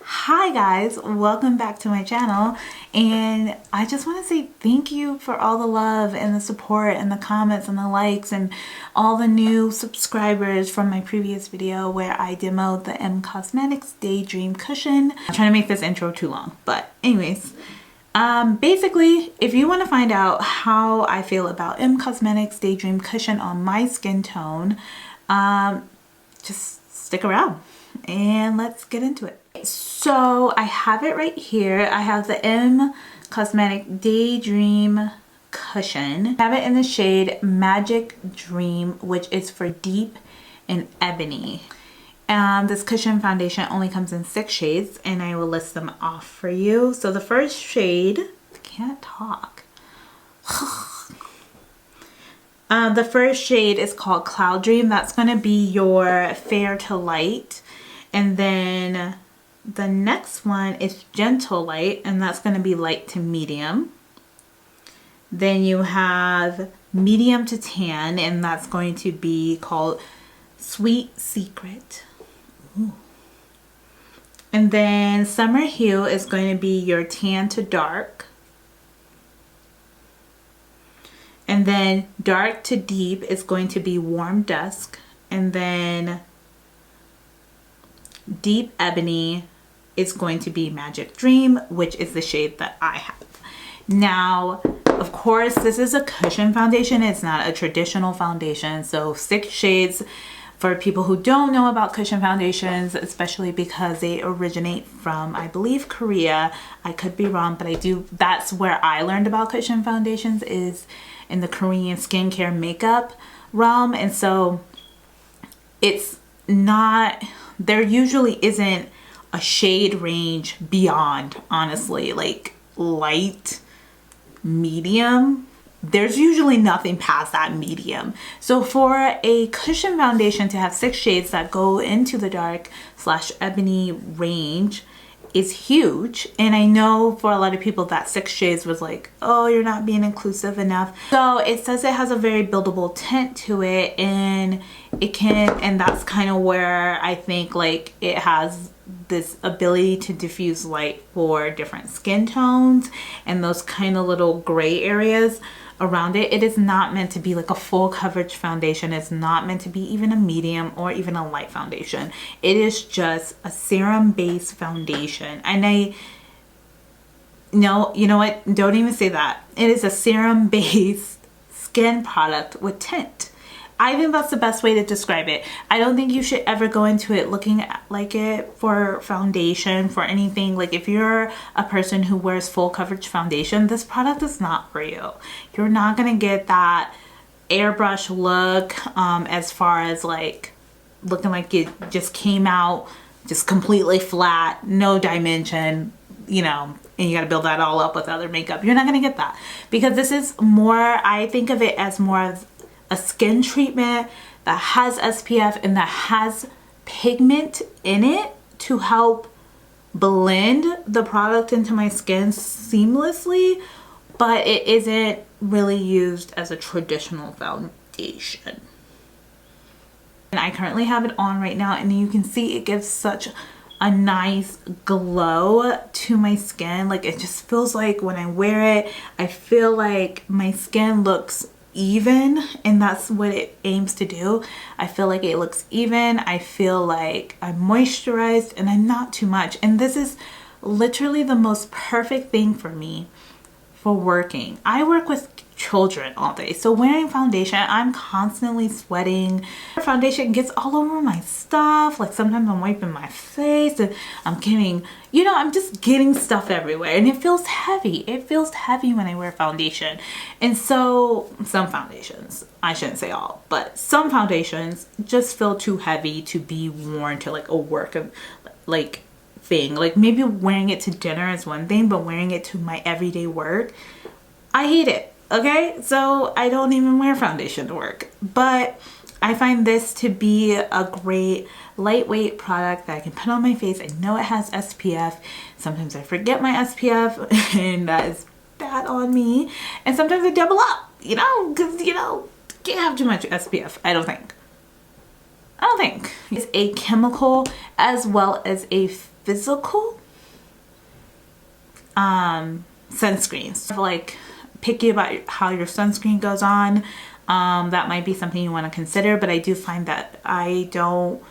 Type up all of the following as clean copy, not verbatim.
Hi guys, welcome back to my channel, and I just want to say thank you for all the love and the support and the comments and the likes and all the new subscribers from my previous video where I demoed the Cosmetics Daydream Cushion. I'm trying to make this intro too long, but anyways, basically if you want to find out how I feel about Cosmetics Daydream Cushion on my skin tone, just stick around and let's get into it. So I have it right here. I have the Cosmetic Daydream Cushion. I have it in the shade Magic Dream, which is for deep and ebony. This cushion foundation only comes in 6 shades, and I will list them off for you. So the first shade, I can't talk. The first shade is called Cloud Dream. That's going to be your fair to light. And then the next one is Gentle Light, and that's going to be light to medium. Then you have medium to tan, and that's going to be called Sweet Secret. Ooh. And then Summer Hue is going to be your tan to dark. And then dark to deep is going to be Warm Dusk. And then Deep Ebony is going to be Magic Dream, which is the shade that I have. Now, of course, this is a cushion foundation. It's not a traditional foundation. So 6 shades for people who don't know about cushion foundations, especially because they originate from, I believe, Korea. I could be wrong, but that's where I learned about cushion foundations, is in the Korean skincare makeup realm. And so it's not, there usually isn't a shade range beyond, honestly, like light, medium. There's usually nothing past that medium. So for a cushion foundation to have 6 shades that go into the dark / ebony range is huge. And I know for a lot of people that 6 shades was like, oh, you're not being inclusive enough. So it says it has a very buildable tint to it, and it can, and that's kind of where I think like it has this ability to diffuse light for different skin tones and those kind of little gray areas around it. It is not meant to be like a full coverage foundation. It's not meant to be even a medium or even a light foundation. It is just a serum based foundation. And you know what, don't even say that. It is a serum based skin product with tint. I think that's the best way to describe it. I don't think you should ever go into it looking like it for foundation, for anything. Like if you're a person who wears full coverage foundation, this product is not for you. You're not going to get that airbrush look as far as like looking like it just came out just completely flat, no dimension, you know, and you got to build that all up with other makeup. You're not going to get that, because this is more, I think of it as more of a skin treatment that has SPF and that has pigment in it to help blend the product into my skin seamlessly, but it isn't really used as a traditional foundation. And I currently have it on right now, and you can see it gives such a nice glow to my skin. Like it just feels like when I wear it, I feel like my skin looks even, and that's what it aims to do. I feel like it looks even. I feel like I'm moisturized and I'm not too much. And this is literally the most perfect thing for me for working. I work with children all day, so wearing foundation, I'm constantly sweating. Foundation gets all over my stuff. Like sometimes I'm wiping my face and I'm getting, you know, I'm just getting stuff everywhere, and it feels heavy. It feels heavy when I wear foundation. And so some foundations, I shouldn't say all, but some foundations just feel too heavy to be worn to like a work of like thing. Like maybe wearing it to dinner is one thing, but wearing it to my everyday work, I hate it. Okay, so I don't even wear foundation to work, but I find this to be a great lightweight product that I can put on my face. I know it has SPF. Sometimes I forget my SPF and that is bad on me. And sometimes I double up, you know, because, you know, can't have too much SPF, I don't think. It's a chemical as well as a physical sunscreens. Like, picky about how your sunscreen goes on. That might be something you want to consider, but I do find that I don't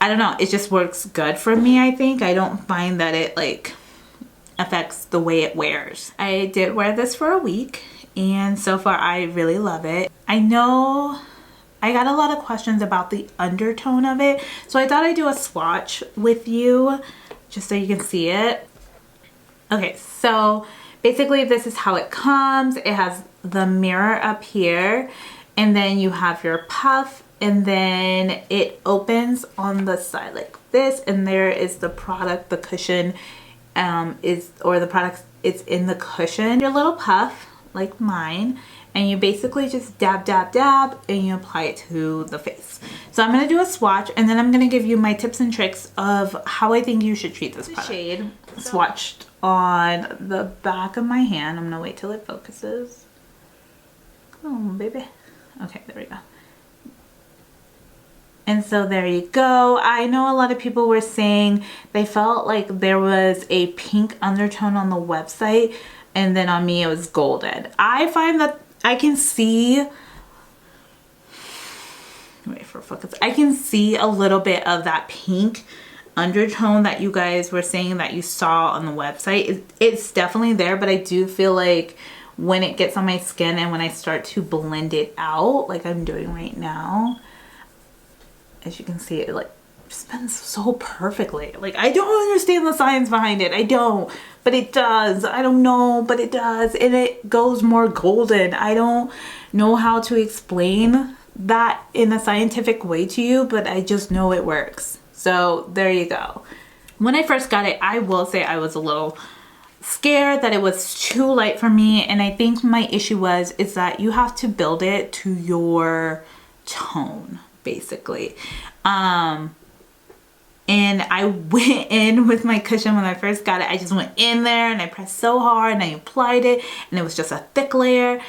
know, it just works good for me. I think I don't find that it like affects the way it wears. I did wear this for a week, and so far I really love it. I know I got a lot of questions about the undertone of it, so I thought I'd do a swatch with you just so you can see it. Okay, so basically this is how it comes. It has the mirror up here, and then you have your puff, and then it opens on the side like this, and there is the product. The cushion the product is in the cushion. Your little puff like mine, and you basically just dab dab dab and you apply it to the face. So I'm going to do a swatch, and then I'm going to give you my tips and tricks of how I think you should treat this product. Shade swatched on the back of my hand. I'm going to wait till it focuses. Come on, baby. Okay, there we go. And so there you go. I know a lot of people were saying they felt like there was a pink undertone on the website, and then on me it was golden. I find that I can see, wait for focus, I can see a little bit of that pink undertone that you guys were saying that you saw on the website. It's definitely there, but I do feel like when it gets on my skin and when I start to blend it out like I'm doing right now, as you can see, it like just blends so perfectly. Like, I don't understand the science behind it. I don't, but it does. I don't know, but it does. And it goes more golden. I don't know how to explain that in a scientific way to you, but I just know it works. So there you go. When I first got it, I will say I was a little scared that it was too light for me. And I think my issue is that you have to build it to your tone, basically. And I went in with my cushion when I first got it. I just went in there and I pressed so hard and I applied it, and it was just a thick layer.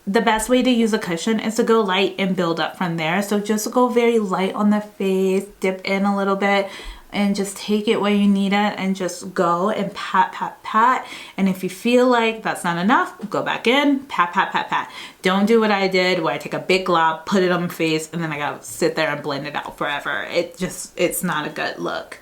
The best way to use a cushion is to go light and build up from there. So just go very light on the face, dip in a little bit, and just take it where you need it and just go and pat, pat, pat. And if you feel like that's not enough, go back in, pat, pat, pat, pat. Don't do what I did where I take a big glob, put it on my face, and then I gotta sit there and blend it out forever. It's not a good look.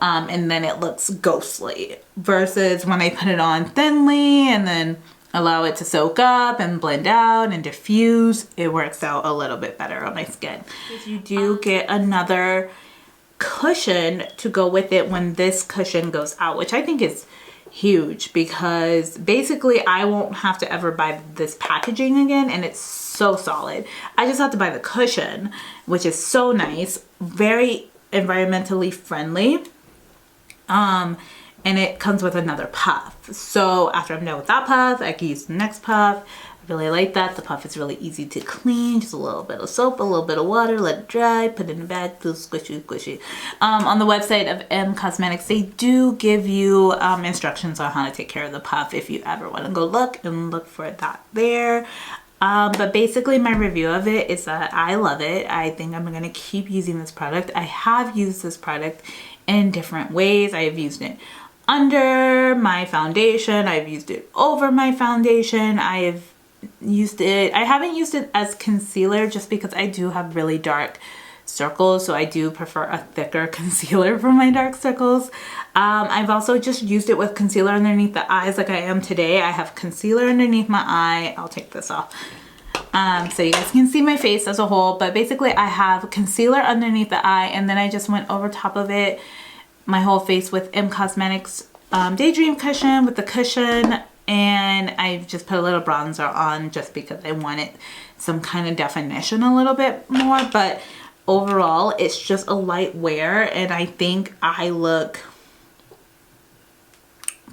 And then it looks ghostly versus when I put it on thinly and then allow it to soak up and blend out and diffuse. It works out a little bit better on my skin. If you do get another cushion to go with it when this cushion goes out, which I think is huge, because basically I won't have to ever buy this packaging again, and it's so solid. I just have to buy the cushion, which is so nice, very environmentally friendly, and it comes with another puff. So after I'm done with that puff, I can use the next puff. I really like that. The puff is really easy to clean. Just a little bit of soap, a little bit of water, let it dry, put it in a bag, feels squishy, squishy. On the website of Cosmetics, they do give you instructions on how to take care of the puff if you ever want to go look for that there. But basically my review of it is that I love it. I think I'm going to keep using this product. I have used this product in different ways. I have used it under my foundation. I've used it over my foundation. I haven't used it as concealer just because I do have really dark circles, so I do prefer a thicker concealer for my dark circles. I've also just used it with concealer underneath the eyes like I am today. I have concealer underneath my eye. I'll take this off so you guys can see my face as a whole, but basically I have concealer underneath the eye, and then I just went over top of it, my whole face, with Cosmetics Daydream Cushion with the cushion. And I just put a little bronzer on just because I wanted some kind of definition a little bit more. But overall, it's just a light wear, and I think I look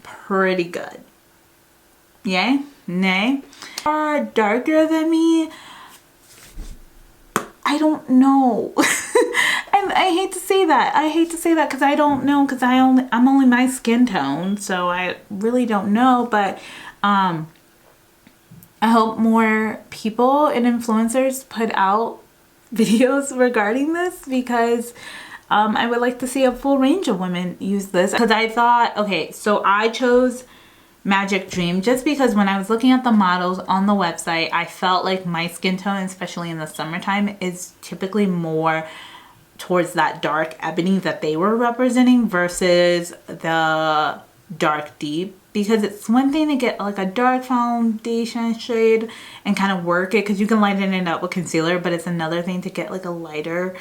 pretty good. Yay? Nay? Are darker than me? I don't know. I hate to say that. I hate to say that because I don't know, because I'm only my skin tone, so I really don't know. But I hope more people and influencers put out videos regarding this, because I would like to see a full range of women use this, because I thought, okay, so I chose Magic Dream just because when I was looking at the models on the website, I felt like my skin tone, especially in the summertime, is typically more towards that dark ebony that they were representing versus the dark deep. Because it's one thing to get like a dark foundation shade and kind of work it, because you can lighten it up with concealer, but it's another thing to get like a lighter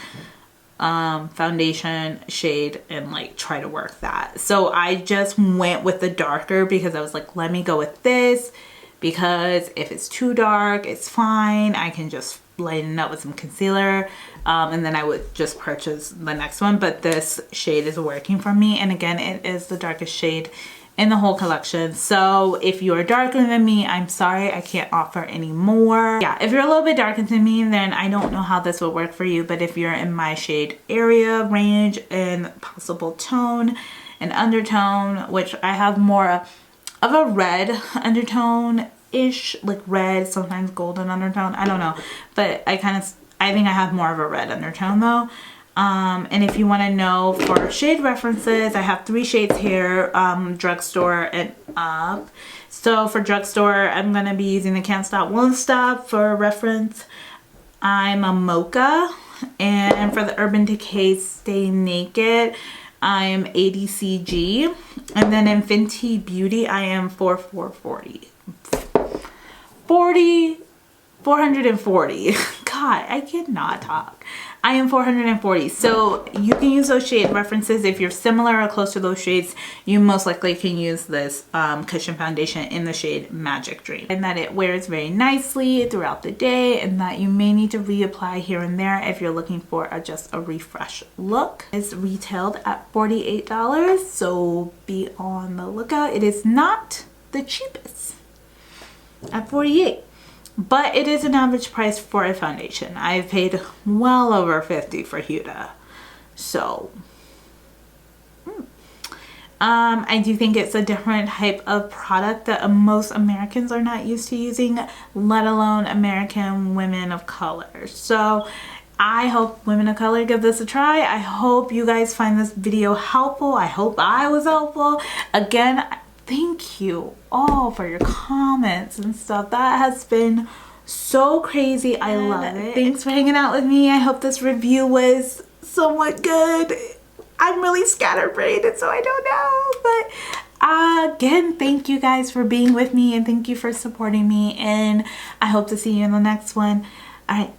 foundation shade and like try to work that. So I just went with the darker because I was like, let me go with this, because if it's too dark, it's fine. I can just lighten it up with some concealer, and then I would just purchase the next one. But this shade is working for me, and again, it is the darkest shade in the whole collection. So if you're darker than me, I'm sorry, I can't offer any more. Yeah, if you're a little bit darker than me, then I don't know how this would work for you. But if you're in my shade area range and possible tone and undertone, which I have more of a red undertone ish, like red, sometimes golden undertone, I don't know, but I think I have more of a red undertone though. And if you want to know for shade references, I have 3 shades here, drugstore and up. So for drugstore, I'm going to be using the Can't Stop Won't Stop for reference. I'm a mocha. And for the Urban Decay Stay Naked, I am 80 CG. And then in Fenty Beauty, I am 440. 440. God, I cannot talk. I am 440. So you can use those shade references. If you're similar or close to those shades, you most likely can use this cushion foundation in the shade Magic Dream. And that it wears very nicely throughout the day, and that you may need to reapply here and there if you're looking for just a refresh look. It's retailed at $48, so be on the lookout. It is not the cheapest at $48. But it is an average price for a foundation. I've paid well over $50 for Huda. So, I do think it's a different type of product that most Americans are not used to using, let alone American women of color. So, I hope women of color give this a try. I hope you guys find this video helpful. I hope I was helpful. Again, thank you all for your comments and stuff. That has been so crazy. I love it. Thanks for hanging out with me. I hope this review was somewhat good. I'm really scatterbrained, and so I don't know. But again, thank you guys for being with me, and thank you for supporting me. And I hope to see you in the next one. All right.